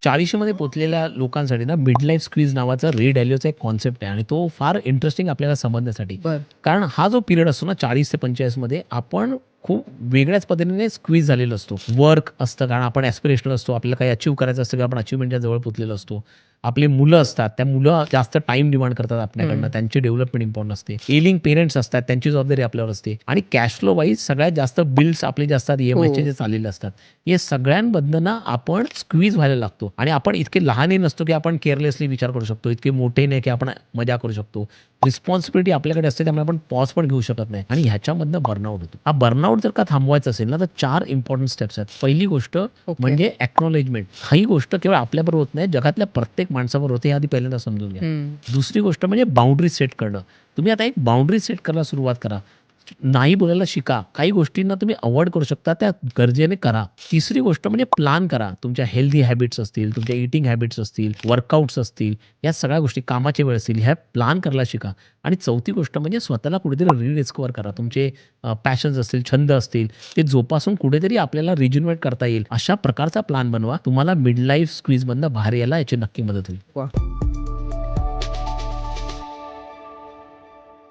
40 मध्ये पोहोचलेल्या लोकांसाठी ना मिड लाईफ स्क्वीज नावाचा रे डॅलिओचा एक कॉन्सेप्ट आहे आणि तो फार इंटरेस्टिंग आपल्याला समजण्यासाठी. बर कारण हा जो पिरियड असतो ना 40 ते 45 मध्ये आपण खूप वेगळ्याच पद्धतीने स्क्वीज झालेलो असतो. वर्क असतं कारण आपण ॲस्पिरेशनल असतो. आपल्याला काही अचीव्ह करायचं असतं किंवा आपण अचीव्हमेंटच्या जवळ पोहोचलेलो असतो. आपली मुलं असतात, त्या मुलं जास्त टाइम डिमांड करतात आपल्याकडनं, त्यांची डेव्हलपमेंट इम्पॉर्टंट असते. एलिंग पेरेंट्स असतात, त्यांची जबाबदारी आपल्यावर असते आणि कॅश फ्लो वाईज सगळ्यात जास्त बिल्स आपले जे असतात EMIचे जे चाललेले असतात, हे सगळ्यांमधनं ना आपण स्क्वीज व्हायला लागतो आणि आपण इतके लहानही नसतो की आपण केअरलेसली विचार करू शकतो, इतके मोठे नाही की आपण मजा करू शकतो. रिस्पॉन्सिबिलिटी आपल्याकडे असते, त्यामुळे आपण पॉज पण घेऊ शकत नाही आणि ह्याच्यामधनं बर्नआउट होतो. हा बर्नआउट जर का थांबवायचा असेल ना, तर 4 इम्पॉर्टंट स्टेप्स आहेत. पहिली गोष्ट म्हणजे एक्नॉलेजमेंट. ही गोष्ट केवळ आपल्याबरोबर होत नाही, जगातल्या प्रत्येक माणसाबरोबर होते, हे आधी पहिल्यांदा समजून घ्या. दुसरी गोष्ट म्हणजे बाउंड्री सेट करणं. तुम्ही आता एक बाउंड्री सेट करायला सुरुवात करा. नाही बोलायला शिका. काही गोष्टींना तुम्ही अव्हॉइड करू शकता, त्या गरजेने करा. तिसरी गोष्ट म्हणजे प्लॅन करा. तुमच्या हेल्दी हॅबिट्स असतील, तुमच्या ईटिंग हॅबिट्स असतील, वर्कआउट्स असतील, या सगळ्या गोष्टी, कामाची वेळ असतील, ह्या प्लॅन करायला शिका. आणि चौथी गोष्ट म्हणजे स्वतःला कुठेतरी रिडिस्कव्हर करा. तुमचे पॅशन्स असतील, छंद असतील, ते जोपासून कुठेतरी आपल्याला रिज्युनेट करता येईल, अशा प्रकारचा प्लॅन बनवा. तुम्हाला मिड लाईफ स्क्वीजमधनं बाहेर यायला याची नक्की मदत होईल. वा